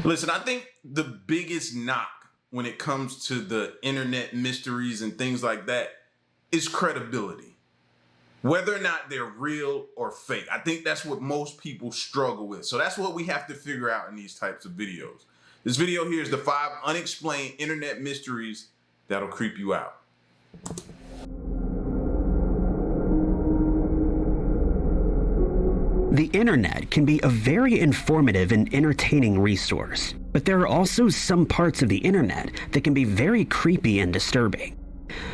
Listen, I think the biggest knock when it comes to the internet mysteries and things like that is credibility. Whether or not they're real or fake. I think that's what most people struggle with. So that's what we have to figure out in these types of videos. This video here is the 5 unexplained internet mysteries that'll creep you out. The internet can be a very informative and entertaining resource, but there are also some parts of the internet that can be very creepy and disturbing.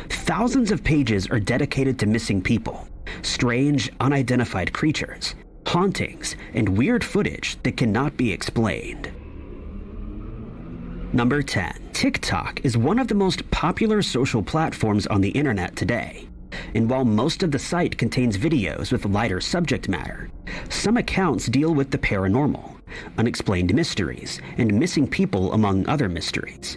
Thousands of pages are dedicated to missing people, strange, unidentified creatures, hauntings, and weird footage that cannot be explained. Number 10. TikTok is one of the most popular social platforms on the internet today. And while most of the site contains videos with lighter subject matter, some accounts deal with the paranormal, unexplained mysteries, and missing people among other mysteries.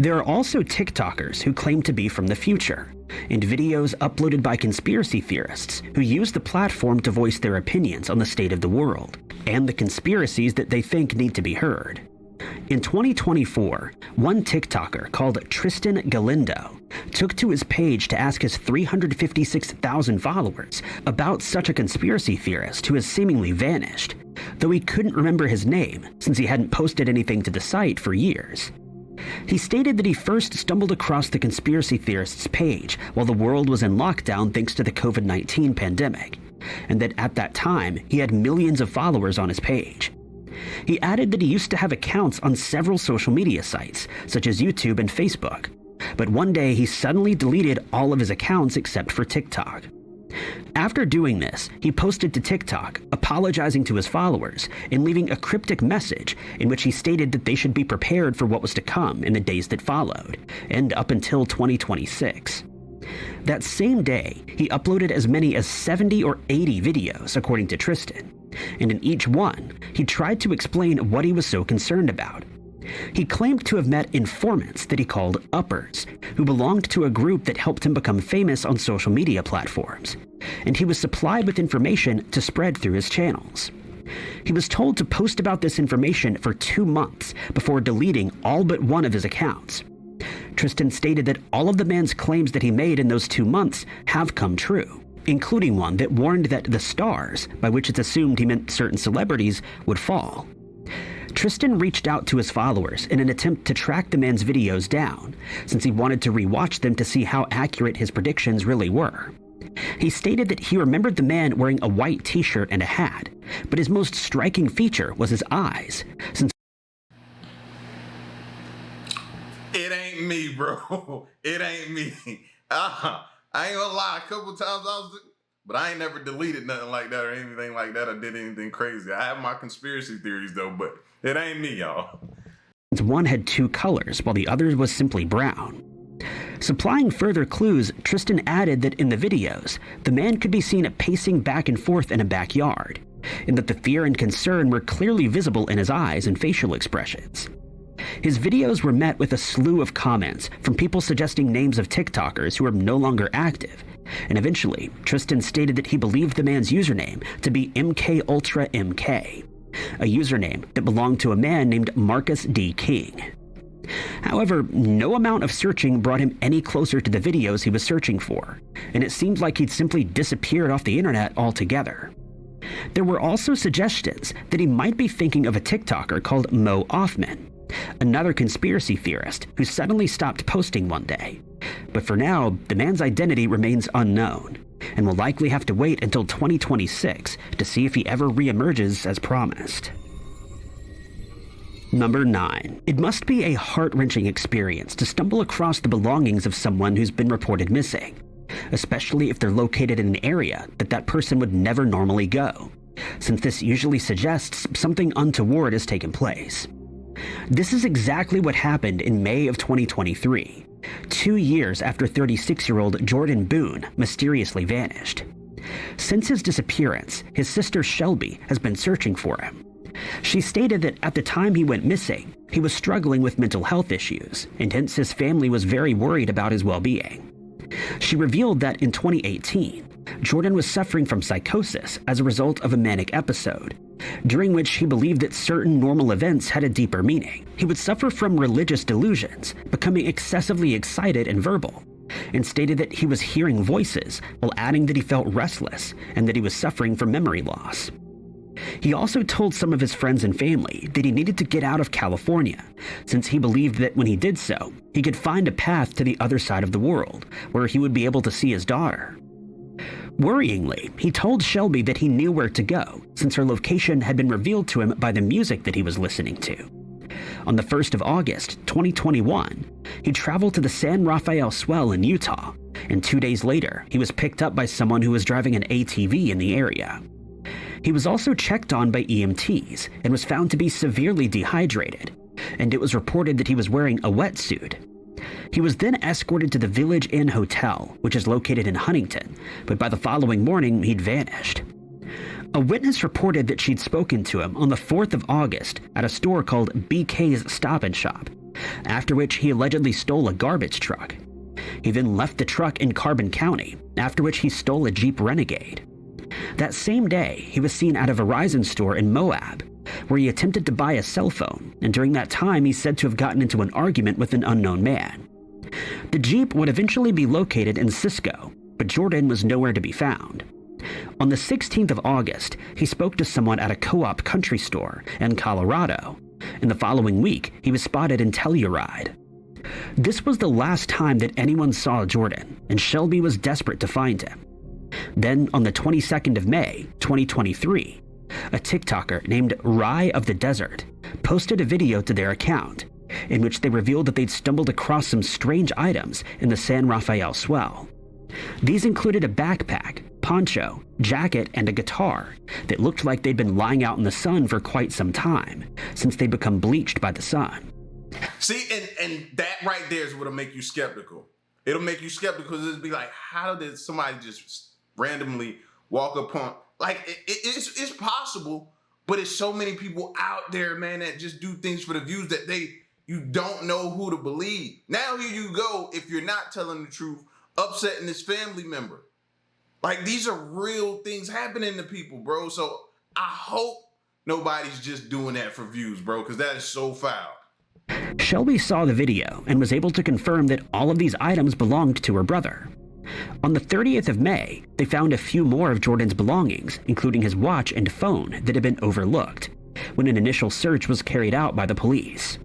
There are also TikTokers who claim to be from the future, and videos uploaded by conspiracy theorists who use the platform to voice their opinions on the state of the world and the conspiracies that they think need to be heard. In 2024, one TikToker called Tristan Galindo took to his page to ask his 356,000 followers about such a conspiracy theorist who has seemingly vanished, though he couldn't remember his name since he hadn't posted anything to the site for years. He stated that he first stumbled across the conspiracy theorist's page while the world was in lockdown thanks to the COVID-19 pandemic, and that at that time he had millions of followers on his page. He added that he used to have accounts on several social media sites, such as YouTube and Facebook, but one day he suddenly deleted all of his accounts except for TikTok. After doing this, he posted to TikTok, apologizing to his followers and leaving a cryptic message in which he stated that they should be prepared for what was to come in the days that followed, and up until 2026. That same day, he uploaded as many as 70 or 80 videos, according to Tristan, and in each one, he tried to explain what he was so concerned about. He claimed to have met informants that he called uppers, who belonged to a group that helped him become famous on social media platforms, and he was supplied with information to spread through his channels. He was told to post about this information for 2 months before deleting all but one of his accounts. Tristan stated that all of the man's claims that he made in those 2 months have come true, including one that warned that the stars, by which it's assumed he meant certain celebrities, would fall. Tristan reached out to his followers in an attempt to track the man's videos down, since he wanted to rewatch them to see how accurate his predictions really were. He stated that he remembered the man wearing a white t-shirt and a hat, but his most striking feature was his eyes, since It ain't me, bro. It ain't me. I ain't gonna lie, a couple times but I ain't never deleted nothing like that or anything like that or did anything crazy. I have my conspiracy theories though, but it ain't me, y'all. One had 2 colors while the other was simply brown. Supplying further clues, Tristan added that in the videos, the man could be seen pacing back and forth in a backyard, and that the fear and concern were clearly visible in his eyes and facial expressions. His videos were met with a slew of comments from people suggesting names of TikTokers who are no longer active, and eventually, Tristan stated that he believed the man's username to be MKUltraMK, a username that belonged to a man named Marcus D. King. However, no amount of searching brought him any closer to the videos he was searching for, and it seemed like he'd simply disappeared off the internet altogether. There were also suggestions that he might be thinking of a TikToker called Mo Offman, another conspiracy theorist who suddenly stopped posting one day. But for now, the man's identity remains unknown, and will likely have to wait until 2026 to see if he ever reemerges as promised. Number 9. It must be a heart-wrenching experience to stumble across the belongings of someone who's been reported missing, especially if they're located in an area that person would never normally go, since this usually suggests something untoward has taken place. This is exactly what happened in May of 2023, 2 years after 36-year-old Jordan Boone mysteriously vanished. Since his disappearance, his sister Shelby has been searching for him. She stated that at the time he went missing, he was struggling with mental health issues, and hence his family was very worried about his well-being. She revealed that in 2018, Jordan was suffering from psychosis as a result of a manic episode, during which he believed that certain normal events had a deeper meaning. He would suffer from religious delusions, becoming excessively excited and verbal, and stated that he was hearing voices while adding that he felt restless and that he was suffering from memory loss. He also told some of his friends and family that he needed to get out of California, since he believed that when he did so, he could find a path to the other side of the world, where he would be able to see his daughter. Worryingly, he told Shelby that he knew where to go, since her location had been revealed to him by the music that he was listening to. On the 1st of August, 2021, he traveled to the San Rafael Swell in Utah, and 2 days later, he was picked up by someone who was driving an ATV in the area. He was also checked on by EMTs and was found to be severely dehydrated, and it was reported that he was wearing a wetsuit. He was then escorted to the Village Inn Hotel, which is located in Huntington, but by the following morning, he'd vanished. A witness reported that she'd spoken to him on the 4th of August at a store called BK's Stop and Shop, after which he allegedly stole a garbage truck. He then left the truck in Carbon County, after which he stole a Jeep Renegade. That same day, he was seen at a Verizon store in Moab, where he attempted to buy a cell phone, and during that time he's said to have gotten into an argument with an unknown man. The Jeep would eventually be located in Cisco, but Jordan was nowhere to be found. On the 16th of August, he spoke to someone at a co-op country store in Colorado, and the following week he was spotted in Telluride. This was the last time that anyone saw Jordan, and Shelby was desperate to find him. Then, on the 22nd of May, 2023, a TikToker named Rye of the Desert posted a video to their account in which they revealed that they'd stumbled across some strange items in the San Rafael Swell. These included a backpack, poncho, jacket, and a guitar that looked like they'd been lying out in the sun for quite some time, since they'd become bleached by the sun. See, and that right there is what'll make you skeptical. It'll make you skeptical because it'll be like, how did somebody just randomly walk upon? Like, it's possible, but it's so many people out there, man, that just do things for the views that you don't know who to believe. Now here you go, if you're not telling the truth, upsetting this family member. Like, these are real things happening to people, bro. So I hope nobody's just doing that for views, bro, because that is so foul. Shelby saw the video and was able to confirm that all of these items belonged to her brother. On the 30th of May, they found a few more of Jordan's belongings, including his watch and phone that had been overlooked, when an initial search was carried out by the police.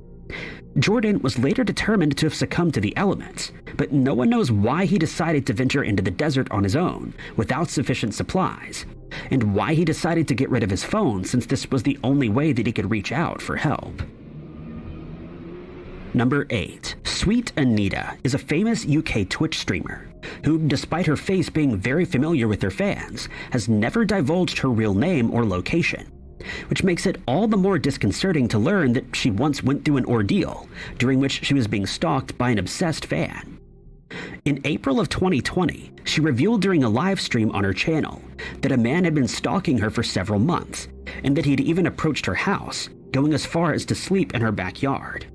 Jordan was later determined to have succumbed to the elements, but no one knows why he decided to venture into the desert on his own without sufficient supplies, and why he decided to get rid of his phone since this was the only way that he could reach out for help. Number 8. Sweet Anita is a famous UK Twitch streamer who, despite her face being very familiar with her fans, has never divulged her real name or location, which makes it all the more disconcerting to learn that she once went through an ordeal during which she was being stalked by an obsessed fan. In April of 2020, she revealed during a live stream on her channel that a man had been stalking her for several months, and that he'd even approached her house, going as far as to sleep in her backyard.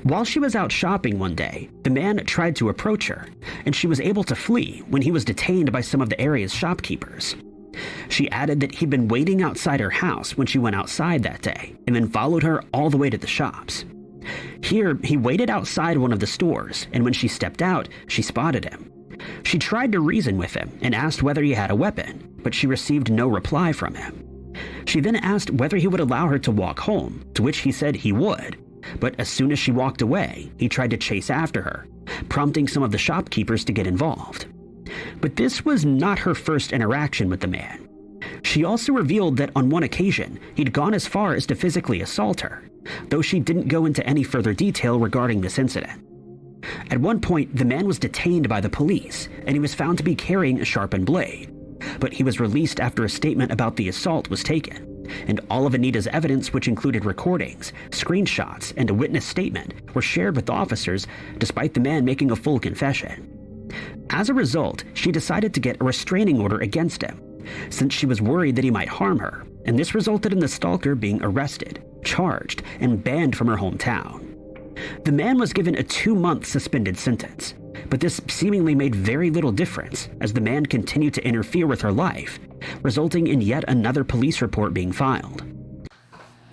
While she was out shopping one day, the man tried to approach her, and she was able to flee when he was detained by some of the area's shopkeepers. She added that he'd been waiting outside her house when she went outside that day, and then followed her all the way to the shops. Here, he waited outside one of the stores, and when she stepped out, she spotted him. She tried to reason with him and asked whether he had a weapon, but she received no reply from him. She then asked whether he would allow her to walk home, to which he said he would. But as soon as she walked away, he tried to chase after her, prompting some of the shopkeepers to get involved. But this was not her first interaction with the man. She also revealed that on one occasion, he'd gone as far as to physically assault her, though she didn't go into any further detail regarding this incident. At one point, the man was detained by the police, and he was found to be carrying a sharpened blade, but he was released after a statement about the assault was taken, and all of Anita's evidence, which included recordings, screenshots, and a witness statement, were shared with officers despite the man making a full confession. As a result, she decided to get a restraining order against him, since she was worried that he might harm her, and this resulted in the stalker being arrested, charged, and banned from her hometown. The man was given a 2-month suspended sentence, but this seemingly made very little difference as the man continued to interfere with her life resulting in yet another police report being filed.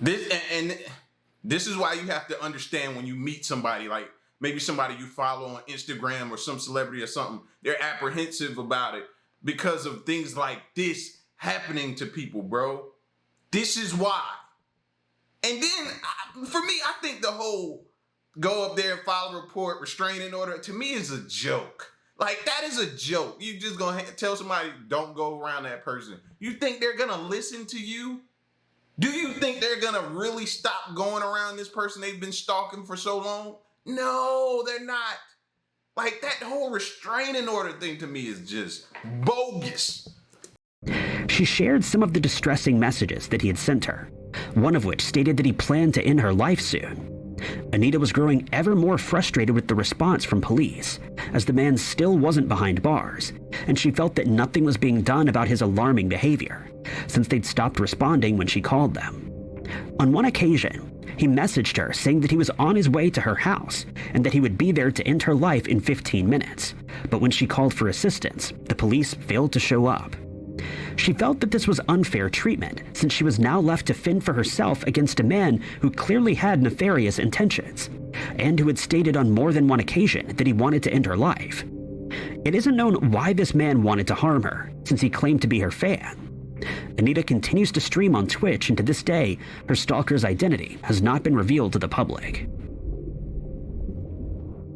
This is why you have to understand when you meet somebody, like maybe somebody you follow on Instagram or some celebrity or something, they're apprehensive about it because of things like this happening to people, bro. This is why. And then, for me, I think the whole go up there and file a report, restraining order, to me is a joke. Like, that is a joke. You just gonna tell somebody, don't go around that person. You think they're gonna listen to you? Do you think they're gonna really stop going around this person they've been stalking for so long? No, they're not. Like, that whole restraining order thing to me is just bogus. She shared some of the distressing messages that he had sent her, one of which stated that he planned to end her life soon. Anita was growing ever more frustrated with the response from police, as the man still wasn't behind bars, and she felt that nothing was being done about his alarming behavior, since they'd stopped responding when she called them. On one occasion, he messaged her saying that he was on his way to her house and that he would be there to end her life in 15 minutes, but when she called for assistance, the police failed to show up. She felt that this was unfair treatment, since she was now left to fend for herself against a man who clearly had nefarious intentions, and who had stated on more than one occasion that he wanted to end her life. It isn't known why this man wanted to harm her, since he claimed to be her fan. Anita continues to stream on Twitch, and to this day, her stalker's identity has not been revealed to the public.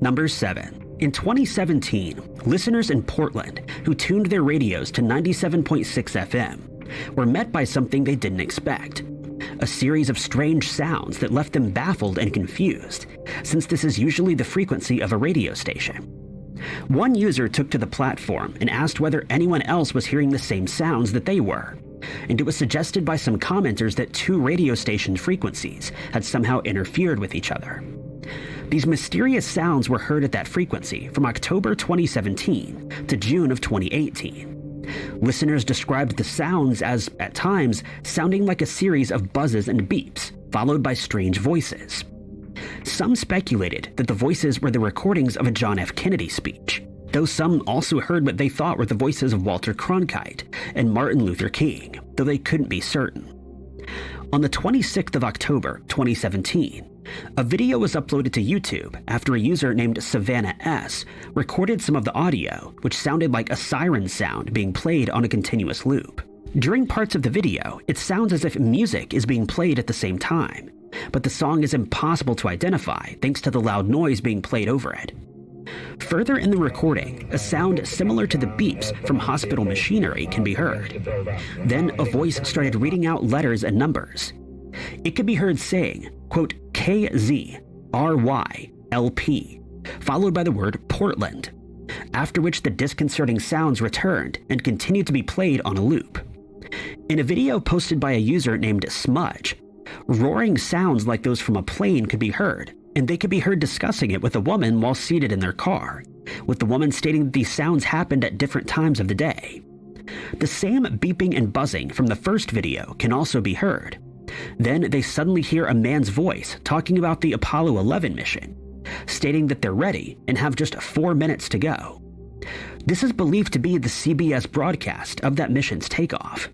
Number 7. In 2017, listeners in Portland who tuned their radios to 97.6 FM were met by something they didn't expect. A series of strange sounds that left them baffled and confused, since this is usually the frequency of a radio station. One user took to the platform and asked whether anyone else was hearing the same sounds that they were, and it was suggested by some commenters that two radio station frequencies had somehow interfered with each other. These mysterious sounds were heard at that frequency from October 2017 to June of 2018. Listeners described the sounds as, at times, sounding like a series of buzzes and beeps, followed by strange voices. Some speculated that the voices were the recordings of a John F. Kennedy speech, though some also heard what they thought were the voices of Walter Cronkite and Martin Luther King, though they couldn't be certain. On the 26th of October 2017, a video was uploaded to YouTube after a user named Savannah S. recorded some of the audio, which sounded like a siren sound being played on a continuous loop. During parts of the video, it sounds as if music is being played at the same time, but the song is impossible to identify thanks to the loud noise being played over it. Further in the recording, a sound similar to the beeps from hospital machinery can be heard. Then a voice started reading out letters and numbers. It could be heard saying, quote, KZRYLP, followed by the word Portland, after which the disconcerting sounds returned and continued to be played on a loop. In a video posted by a user named Smudge, roaring sounds like those from a plane could be heard, and they could be heard discussing it with a woman while seated in their car, with the woman stating that these sounds happened at different times of the day. The same beeping and buzzing from the first video can also be heard. Then they suddenly hear a man's voice talking about the Apollo 11 mission, stating that they're ready and have just 4 minutes to go. This is believed to be the CBS broadcast of that mission's takeoff.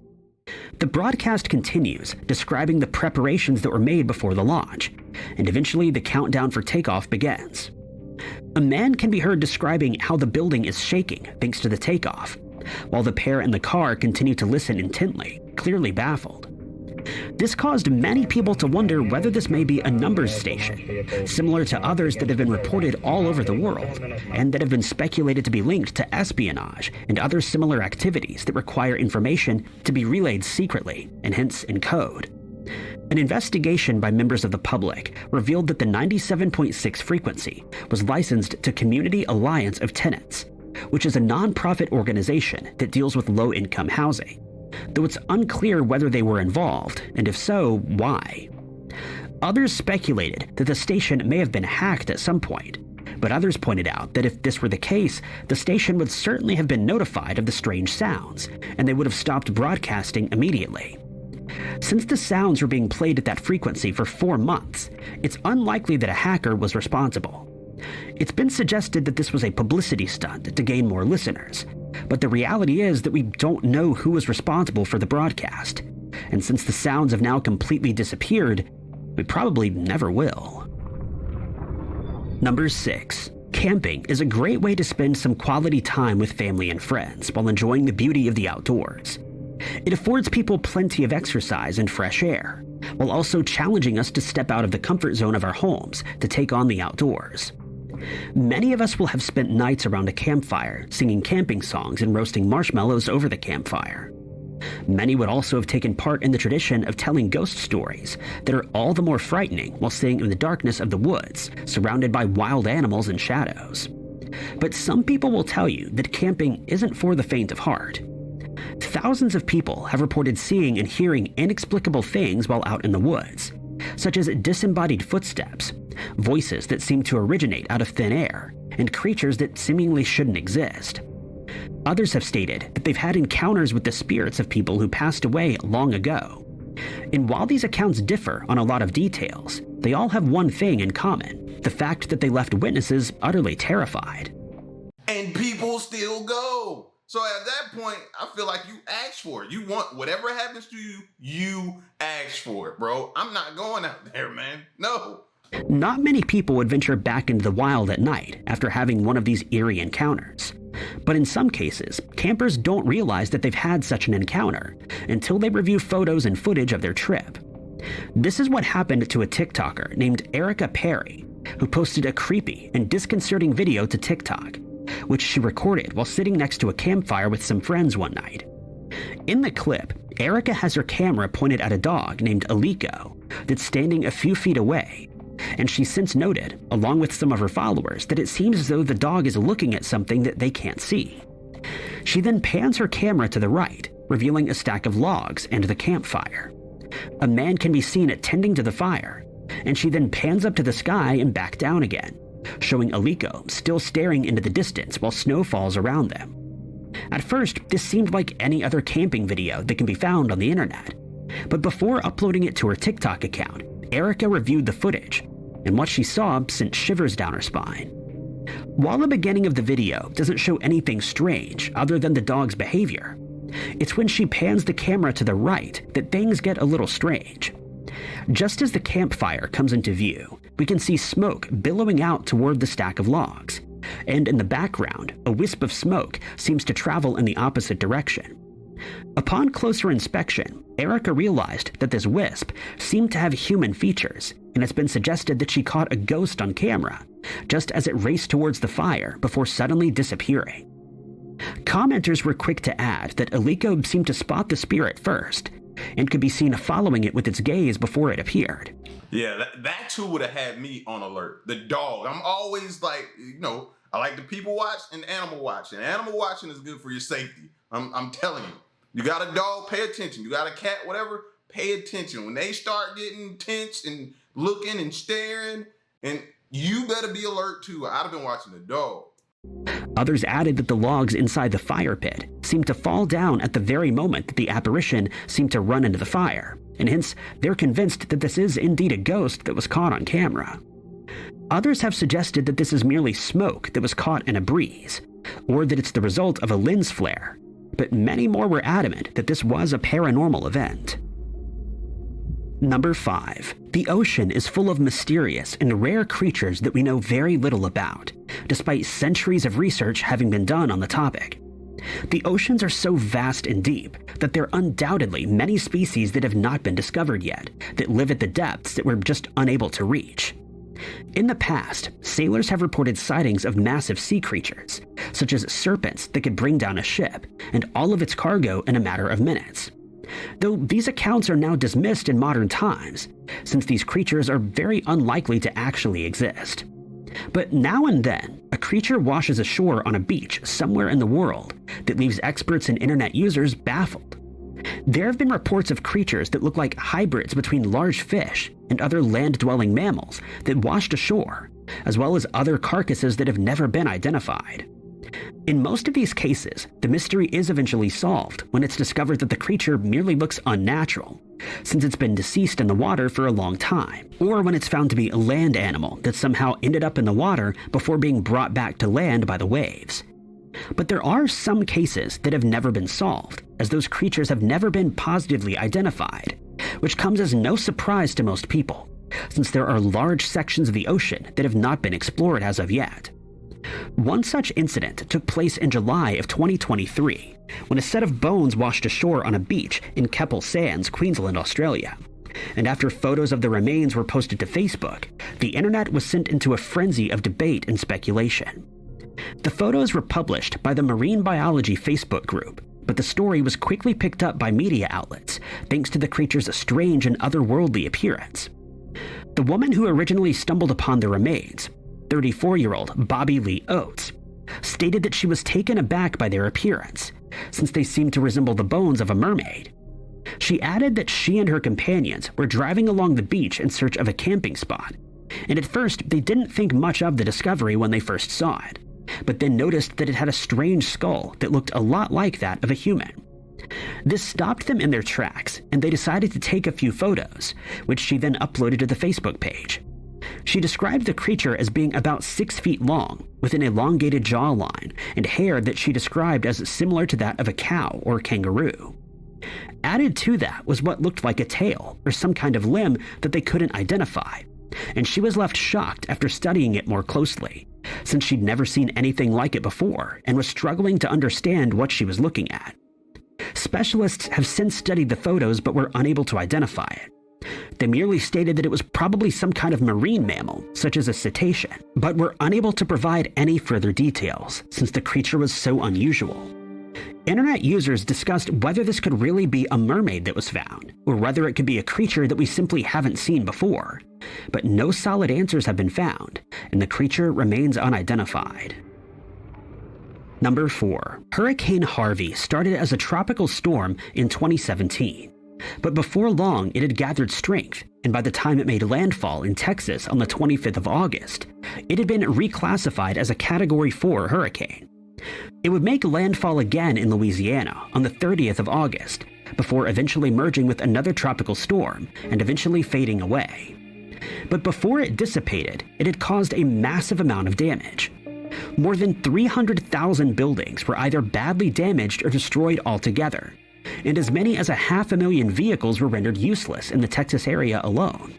The broadcast continues, describing the preparations that were made before the launch, and eventually the countdown for takeoff begins. A man can be heard describing how the building is shaking thanks to the takeoff, while the pair in the car continue to listen intently, clearly baffled. This caused many people to wonder whether this may be a numbers station, similar to others that have been reported all over the world, and that have been speculated to be linked to espionage and other similar activities that require information to be relayed secretly, and hence in code. An investigation by members of the public revealed that the 97.6 frequency was licensed to Community Alliance of Tenants, which is a non-profit organization that deals with low-income housing, though it's unclear whether they were involved, and if so, why. Others speculated that the station may have been hacked at some point, but others pointed out that if this were the case, the station would certainly have been notified of the strange sounds, and they would have stopped broadcasting immediately. Since the sounds were being played at that frequency for 4 months, it's unlikely that a hacker was responsible. It's been suggested that this was a publicity stunt to gain more listeners, but the reality is that we don't know who was responsible for the broadcast, and since the sounds have now completely disappeared, we probably never will. Number 6. Camping is a great way to spend some quality time with family and friends while enjoying the beauty of the outdoors. It affords people plenty of exercise and fresh air, while also challenging us to step out of the comfort zone of our homes to take on the outdoors. Many of us will have spent nights around a campfire singing camping songs and roasting marshmallows over the campfire. Many would also have taken part in the tradition of telling ghost stories that are all the more frightening while staying in the darkness of the woods, surrounded by wild animals and shadows. But some people will tell you that camping isn't for the faint of heart. Thousands of people have reported seeing and hearing inexplicable things while out in the woods, such as disembodied footsteps, voices that seem to originate out of thin air, and creatures that seemingly shouldn't exist. Others have stated that they've had encounters with the spirits of people who passed away long ago. And while these accounts differ on a lot of details, they all have one thing in common: the fact that they left witnesses utterly terrified. And people still go. So at that point, I feel like you asked for it. You want whatever happens to you, you asked for it, bro. I'm not going out there, man. No. Not many people would venture back into the wild at night after having one of these eerie encounters. But in some cases, campers don't realize that they've had such an encounter until they review photos and footage of their trip. This is what happened to a TikToker named Erica Perry, who posted a creepy and disconcerting video to TikTok, which she recorded while sitting next to a campfire with some friends one night. In the clip, Erica has her camera pointed at a dog named Aliko that's standing a few feet away, and she's since noted, along with some of her followers, that it seems as though the dog is looking at something that they can't see. She then pans her camera to the right, revealing a stack of logs and the campfire. A man can be seen attending to the fire, and she then pans up to the sky and back down again, showing Aliko still staring into the distance while snow falls around them. At first, this seemed like any other camping video that can be found on the internet, but before uploading it to her TikTok account, Erica reviewed the footage, and what she saw sent shivers down her spine. While the beginning of the video doesn't show anything strange other than the dog's behavior, it's when she pans the camera to the right that things get a little strange. Just as the campfire comes into view, we can see smoke billowing out toward the stack of logs, and in the background, a wisp of smoke seems to travel in the opposite direction. Upon closer inspection, Erica realized that this wisp seemed to have human features, and it's been suggested that she caught a ghost on camera, just as it raced towards the fire before suddenly disappearing. Commenters were quick to add that Aliko seemed to spot the spirit first, and could be seen following it with its gaze before it appeared. Yeah, that too would have had me on alert. The dog. I'm always like, I like to people watch and animal watch. And animal watching is good for your safety. I'm telling you. You got a dog, pay attention. You got a cat, whatever, pay attention. When they start getting tense and looking and staring, and you better be alert too. I'd have been watching the dog. Others added that the logs inside the fire pit seemed to fall down at the very moment that the apparition seemed to run into the fire, and hence they're convinced that this is indeed a ghost that was caught on camera. Others have suggested that this is merely smoke that was caught in a breeze, or that it's the result of a lens flare, but many more were adamant that this was a paranormal event. Number 5. The ocean is full of mysterious and rare creatures that we know very little about, despite centuries of research having been done on the topic. The oceans are so vast and deep that there are undoubtedly many species that have not been discovered yet, that live at the depths that we're just unable to reach. In the past, sailors have reported sightings of massive sea creatures, such as serpents that could bring down a ship and all of its cargo in a matter of minutes. Though these accounts are now dismissed in modern times, since these creatures are very unlikely to actually exist. But now and then, a creature washes ashore on a beach somewhere in the world that leaves experts and internet users baffled. There have been reports of creatures that look like hybrids between large fish and other land-dwelling mammals that washed ashore, as well as other carcasses that have never been identified. In most of these cases, the mystery is eventually solved when it's discovered that the creature merely looks unnatural, since it's been deceased in the water for a long time, or when it's found to be a land animal that somehow ended up in the water before being brought back to land by the waves. But there are some cases that have never been solved, as those creatures have never been positively identified, which comes as no surprise to most people, since there are large sections of the ocean that have not been explored as of yet. One such incident took place in July of 2023, when a set of bones washed ashore on a beach in Keppel Sands, Queensland, Australia. And after photos of the remains were posted to Facebook, the internet was sent into a frenzy of debate and speculation. The photos were published by the Marine Biology Facebook group, but the story was quickly picked up by media outlets thanks to the creature's strange and otherworldly appearance. The woman who originally stumbled upon the remains, 34-year-old Bobby Lee Oates, stated that she was taken aback by their appearance, since they seemed to resemble the bones of a mermaid. She added that she and her companions were driving along the beach in search of a camping spot, and at first they didn't think much of the discovery when they first saw it, but then noticed that it had a strange skull that looked a lot like that of a human. This stopped them in their tracks, and they decided to take a few photos, which she then uploaded to the Facebook page. She described the creature as being about 6 feet long, with an elongated jawline and hair that she described as similar to that of a cow or kangaroo. Added to that was what looked like a tail or some kind of limb that they couldn't identify, and she was left shocked after studying it more closely, since she'd never seen anything like it before and was struggling to understand what she was looking at. Specialists have since studied the photos but were unable to identify it. They merely stated that it was probably some kind of marine mammal, such as a cetacean, but were unable to provide any further details, since the creature was so unusual. Internet users discussed whether this could really be a mermaid that was found, or whether it could be a creature that we simply haven't seen before. But no solid answers have been found, and the creature remains unidentified. Number 4. Hurricane Harvey started as a tropical storm in 2017. But before long, it had gathered strength, and by the time it made landfall in Texas on the 25th of August, it had been reclassified as a Category 4 hurricane. It would make landfall again in Louisiana on the 30th of August, before eventually merging with another tropical storm and eventually fading away. But before it dissipated, it had caused a massive amount of damage. More than 300,000 buildings were either badly damaged or destroyed altogether, and as many as 500,000 vehicles were rendered useless in the Texas area alone.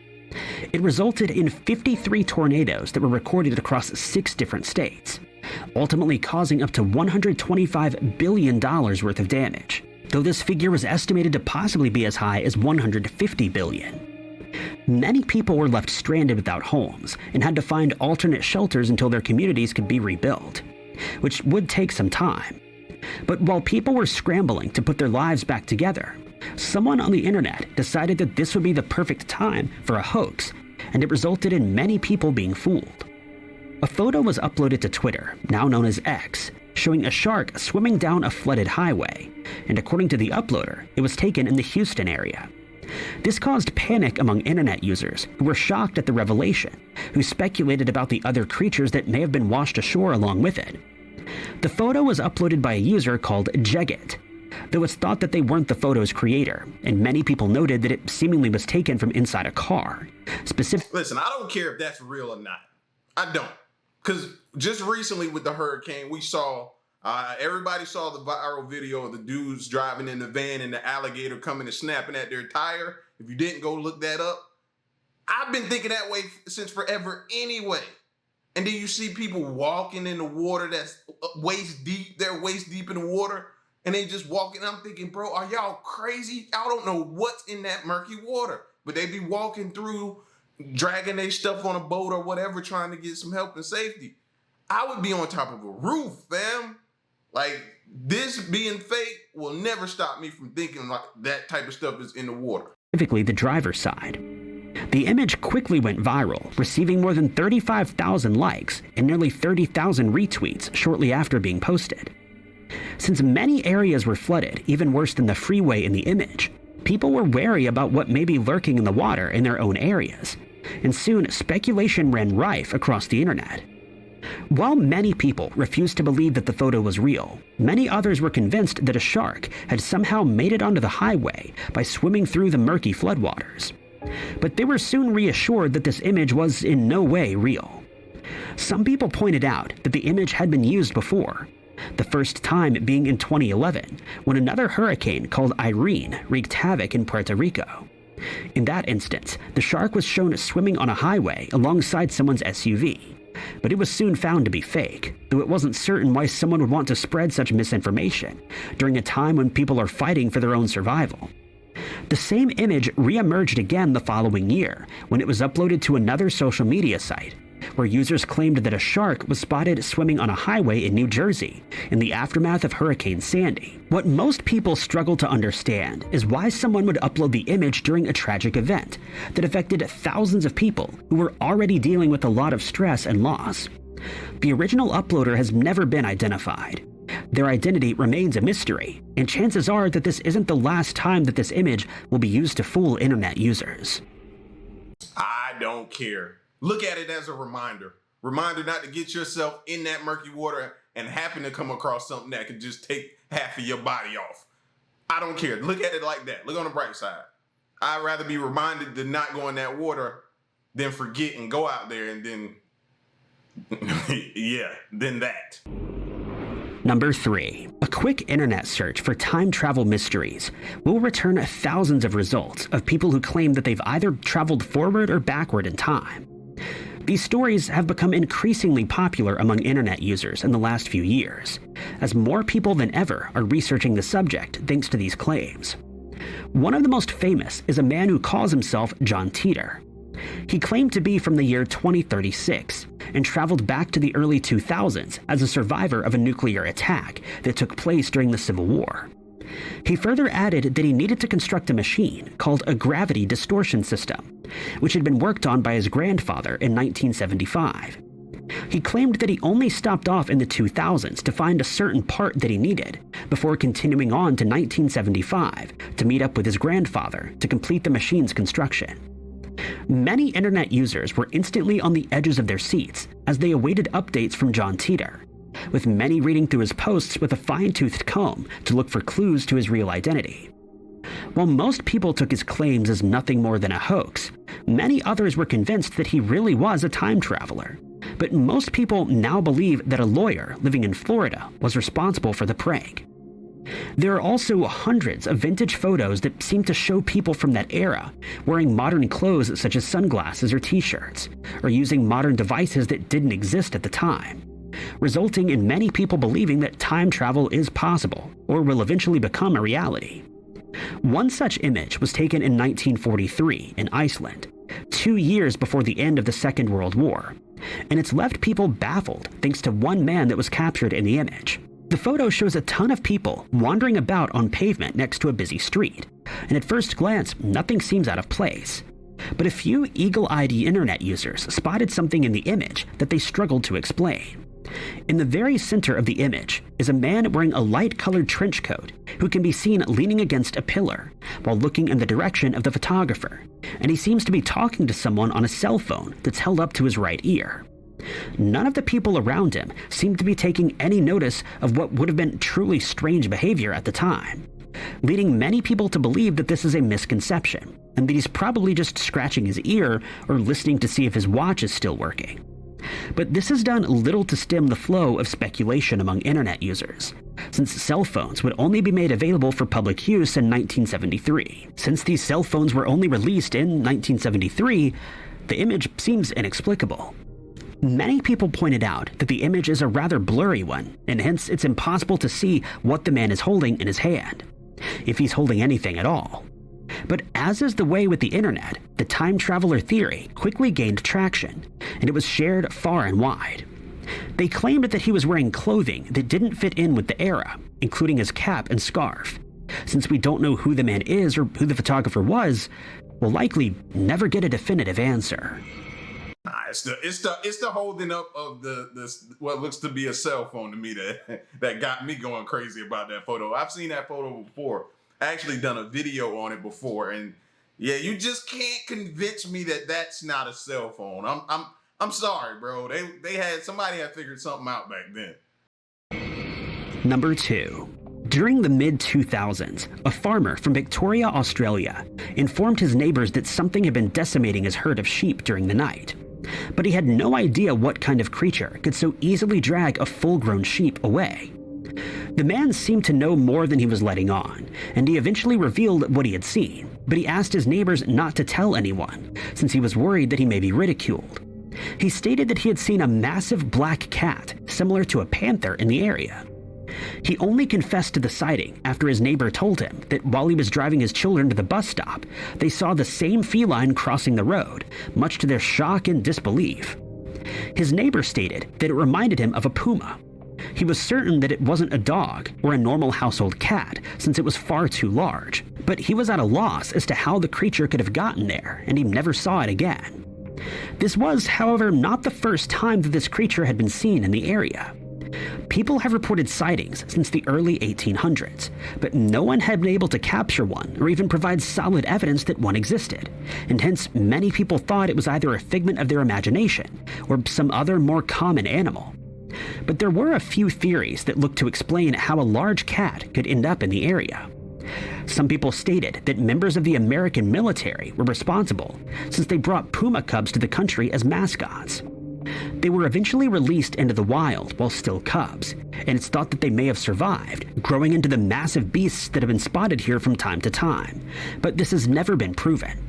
It resulted in 53 tornadoes that were recorded across 6 different states, ultimately causing up to $125 billion worth of damage, though this figure was estimated to possibly be as high as $150 billion. Many people were left stranded without homes and had to find alternate shelters until their communities could be rebuilt, which would take some time. But while people were scrambling to put their lives back together, someone on the internet decided that this would be the perfect time for a hoax, and it resulted in many people being fooled. A photo was uploaded to Twitter, now known as X, showing a shark swimming down a flooded highway, and according to the uploader, it was taken in the Houston area. This caused panic among internet users who were shocked at the revelation, who speculated about the other creatures that may have been washed ashore along with it. The photo was uploaded by a user called Jegit, though it's thought that they weren't the photo's creator, and many people noted that it seemingly was taken from inside a car. Listen, I don't care if that's real or not. I don't. Because just recently with the hurricane, we saw, everybody saw the viral video of the dudes driving in the van and the alligator coming and snapping at their tire. If you didn't go look that up, I've been thinking that way since forever anyway. And then you see people walking in the water that's waist deep. They're waist deep in the water. And they just walking. I'm thinking, bro, are y'all crazy? Y'all don't know what's in that murky water. But they be walking through, dragging their stuff on a boat or whatever, trying to get some help and safety. I would be on top of a roof, fam. Like, this being fake will never stop me from thinking like that type of stuff is in the water. Specifically the driver's side. The image quickly went viral, receiving more than 35,000 likes and nearly 30,000 retweets shortly after being posted. Since many areas were flooded, even worse than the freeway in the image, people were wary about what may be lurking in the water in their own areas, and soon speculation ran rife across the internet. While many people refused to believe that the photo was real, many others were convinced that a shark had somehow made it onto the highway by swimming through the murky floodwaters. But they were soon reassured that this image was in no way real. Some people pointed out that the image had been used before, the first time being in 2011, when another hurricane called Irene wreaked havoc in Puerto Rico. In that instance, the shark was shown swimming on a highway alongside someone's SUV, but it was soon found to be fake, though it wasn't certain why someone would want to spread such misinformation during a time when people are fighting for their own survival. The same image re-emerged again the following year when it was uploaded to another social media site, where users claimed that a shark was spotted swimming on a highway in New Jersey in the aftermath of Hurricane Sandy. What most people struggle to understand is why someone would upload the image during a tragic event that affected thousands of people who were already dealing with a lot of stress and loss. The original uploader has never been identified. Their identity remains a mystery, and chances are that this isn't the last time that this image will be used to fool internet users. I don't care. Look at it as a reminder. Reminder not to get yourself in that murky water and happen to come across something that could just take half of your body off. I don't care. Look at it like that. Look on the bright side. I'd rather be reminded to not go in that water than forget and go out there and then, than that. Number 3. A quick internet search for time travel mysteries will return thousands of results of people who claim that they've either traveled forward or backward in time. These stories have become increasingly popular among internet users in the last few years, as more people than ever are researching the subject thanks to these claims. One of the most famous is a man who calls himself John Titor. He claimed to be from the year 2036 and traveled back to the early 2000s as a survivor of a nuclear attack that took place during the Civil War. He further added that he needed to construct a machine called a gravity distortion system, which had been worked on by his grandfather in 1975. He claimed that he only stopped off in the 2000s to find a certain part that he needed before continuing on to 1975 to meet up with his grandfather to complete the machine's construction. Many internet users were instantly on the edges of their seats as they awaited updates from John Titor, with many reading through his posts with a fine-toothed comb to look for clues to his real identity. While most people took his claims as nothing more than a hoax, many others were convinced that he really was a time traveler. But most people now believe that a lawyer living in Florida was responsible for the prank. There are also hundreds of vintage photos that seem to show people from that era wearing modern clothes such as sunglasses or t-shirts, or using modern devices that didn't exist at the time, resulting in many people believing that time travel is possible or will eventually become a reality. One such image was taken in 1943 in Iceland, 2 years before the end of the Second World War, and it's left people baffled thanks to one man that was captured in the image. The photo shows a ton of people wandering about on pavement next to a busy street, and at first glance, nothing seems out of place. But a few eagle-eyed internet users spotted something in the image that they struggled to explain. In the very center of the image is a man wearing a light-colored trench coat who can be seen leaning against a pillar while looking in the direction of the photographer, and he seems to be talking to someone on a cell phone that's held up to his right ear. None of the people around him seem to be taking any notice of what would have been truly strange behavior at the time, leading many people to believe that this is a misconception and that he's probably just scratching his ear or listening to see if his watch is still working. But this has done little to stem the flow of speculation among internet users, since cell phones would only be made available for public use in 1973. Since these cell phones were only released in 1973, the image seems inexplicable. Many people pointed out that the image is a rather blurry one, and hence it's impossible to see what the man is holding in his hand, if he's holding anything at all. But as is the way with the internet, the time traveler theory quickly gained traction, and it was shared far and wide. They claimed that he was wearing clothing that didn't fit in with the era, including his cap and scarf. Since we don't know who the man is or who the photographer was, we'll likely never get a definitive answer. It's the holding up of the what looks to be a cell phone to me that got me going crazy about that photo. I've seen that photo before. I actually done a video on it before, and yeah, you just can't convince me that that's not a cell phone. I'm I'm sorry, bro. Somebody had figured something out back then. Number 2. During the mid-2000s, a farmer from Victoria, Australia, informed his neighbors that something had been decimating his herd of sheep during the night. But he had no idea what kind of creature could so easily drag a full-grown sheep away. The man seemed to know more than he was letting on, and he eventually revealed what he had seen, but he asked his neighbors not to tell anyone, since he was worried that he may be ridiculed. He stated that he had seen a massive black cat, similar to a panther, in the area. He only confessed to the sighting after his neighbor told him that while he was driving his children to the bus stop, they saw the same feline crossing the road, much to their shock and disbelief. His neighbor stated that it reminded him of a puma. He was certain that it wasn't a dog or a normal household cat, since it was far too large, but he was at a loss as to how the creature could have gotten there, and he never saw it again. This was, however, not the first time that this creature had been seen in the area. People have reported sightings since the early 1800s, but no one had been able to capture one or even provide solid evidence that one existed, and hence many people thought it was either a figment of their imagination or some other more common animal. But there were a few theories that looked to explain how a large cat could end up in the area. Some people stated that members of the American military were responsible, since they brought puma cubs to the country as mascots. They were eventually released into the wild while still cubs, and it's thought that they may have survived, growing into the massive beasts that have been spotted here from time to time, but this has never been proven.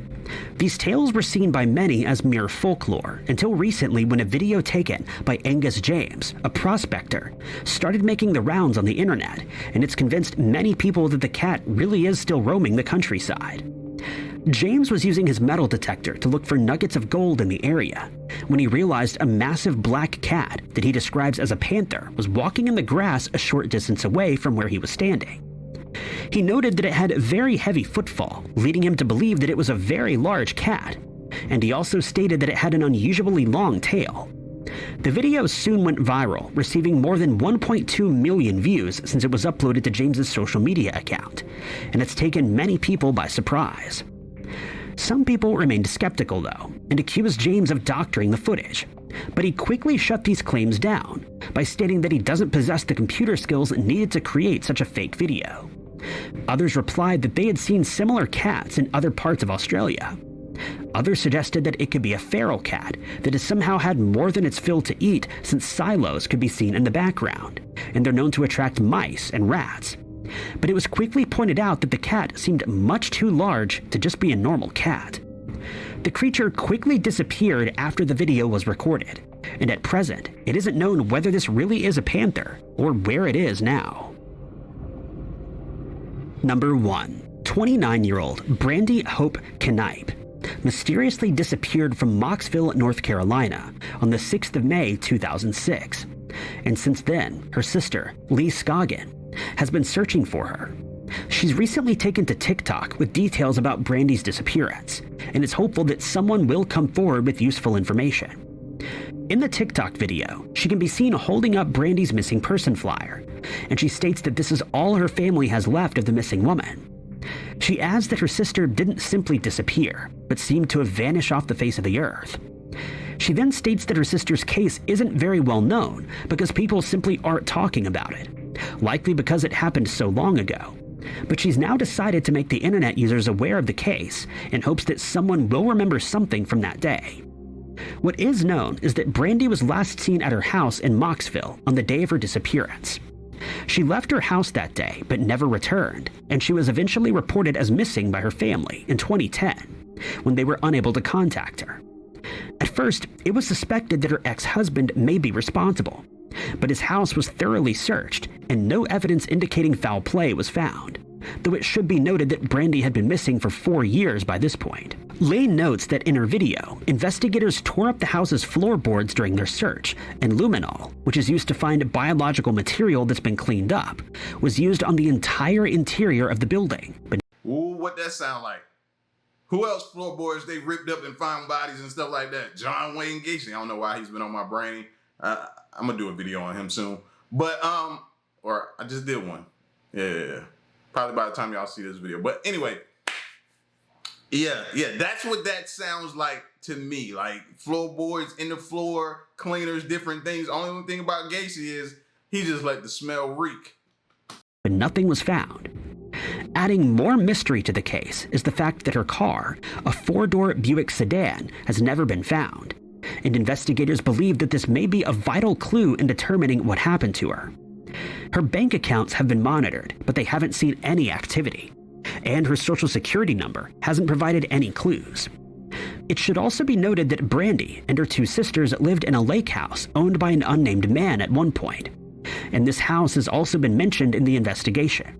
These tales were seen by many as mere folklore until recently, when a video taken by Angus James, a prospector, started making the rounds on the internet, and it's convinced many people that the cat really is still roaming the countryside. James was using his metal detector to look for nuggets of gold in the area when he realized a massive black cat that he describes as a panther was walking in the grass a short distance away from where he was standing. He noted that it had very heavy footfall, leading him to believe that it was a very large cat, and he also stated that it had an unusually long tail. The video soon went viral, receiving more than 1.2 million views since it was uploaded to James's social media account, and it's taken many people by surprise. Some people remained skeptical, though, and accused James of doctoring the footage, but he quickly shut these claims down by stating that he doesn't possess the computer skills needed to create such a fake video. Others replied that they had seen similar cats in other parts of Australia. Others suggested that it could be a feral cat that has somehow had more than its fill to eat, since silos could be seen in the background, and they're known to attract mice and rats. But it was quickly pointed out that the cat seemed much too large to just be a normal cat. The creature quickly disappeared after the video was recorded, and at present, it isn't known whether this really is a panther or where it is now. Number 1. 29-year-old Brandy Hope Kip mysteriously disappeared from Mocksville, North Carolina on the 6th of May 2006, and since then, her sister, Lee Scoggin, has been searching for her. She's recently taken to TikTok with details about Brandy's disappearance, and is hopeful that someone will come forward with useful information. In the TikTok video, she can be seen holding up Brandy's missing person flyer, and she states that this is all her family has left of the missing woman. She adds that her sister didn't simply disappear, but seemed to have vanished off the face of the earth. She then states that her sister's case isn't very well known because people simply aren't talking about it, likely because it happened so long ago. But she's now decided to make the internet users aware of the case in hopes that someone will remember something from that day. What is known is that Brandy was last seen at her house in Mocksville on the day of her disappearance. She left her house that day but never returned, and she was eventually reported as missing by her family in 2010 when they were unable to contact her. At first, it was suspected that her ex-husband may be responsible, but his house was thoroughly searched and no evidence indicating foul play was found, though it should be noted that Brandy had been missing for 4 years by this point. Lane notes that in her video, investigators tore up the house's floorboards during their search, and luminol, which is used to find biological material that's been cleaned up, was used on the entire interior of the building. But ooh, what that sound like? Who else floorboards they ripped up and found bodies and stuff like that? John Wayne Gacy. I don't know why he's been on my brain. I'm gonna do a video on him soon. But or I just did one. Yeah. Probably by the time y'all see this video. But anyway, yeah, that's what that sounds like to me. Like floorboards in the floor, cleaners, different things. Only thing about Gacy is he just let the smell reek. But nothing was found. Adding more mystery to the case is the fact that her car, a 4-door Buick sedan, has never been found, and investigators believe that this may be a vital clue in determining what happened to her. Her bank accounts have been monitored, but they haven't seen any activity, and her social security number hasn't provided any clues. It should also be noted that Brandy and her 2 sisters lived in a lake house owned by an unnamed man at one point, and this house has also been mentioned in the investigation.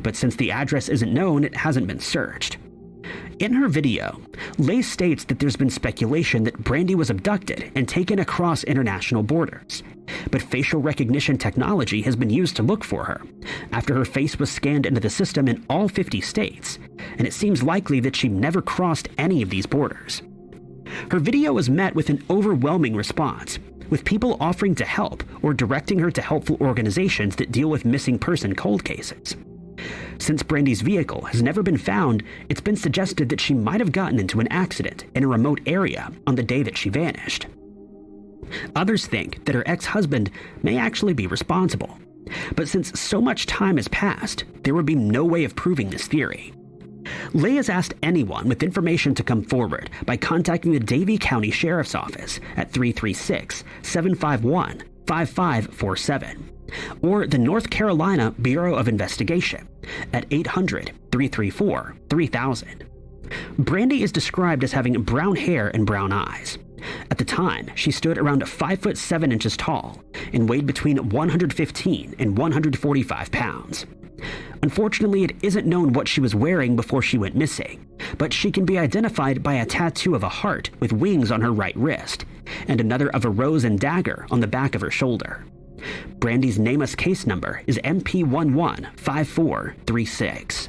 But since the address isn't known, it hasn't been searched. In her video, Leigh states that there's been speculation that Brandy was abducted and taken across international borders, but facial recognition technology has been used to look for her, after her face was scanned into the system in all 50 states, and it seems likely that she never crossed any of these borders. Her video was met with an overwhelming response, with people offering to help or directing her to helpful organizations that deal with missing person cold cases. Since Brandy's vehicle has never been found, it's been suggested that she might have gotten into an accident in a remote area on the day that she vanished. Others think that her ex-husband may actually be responsible, but since so much time has passed, there would be no way of proving this theory. Leigh has asked anyone with information to come forward by contacting the Davie County Sheriff's Office at 336-751-5547. or the North Carolina Bureau of Investigation at 800-334-3000. Brandy is described as having brown hair and brown eyes. At the time, she stood around 5'7" tall and weighed between 115 and 145 pounds. Unfortunately, it isn't known what she was wearing before she went missing, but she can be identified by a tattoo of a heart with wings on her right wrist, and another of a rose and dagger on the back of her shoulder. Brandy's nameless case number is MP115436.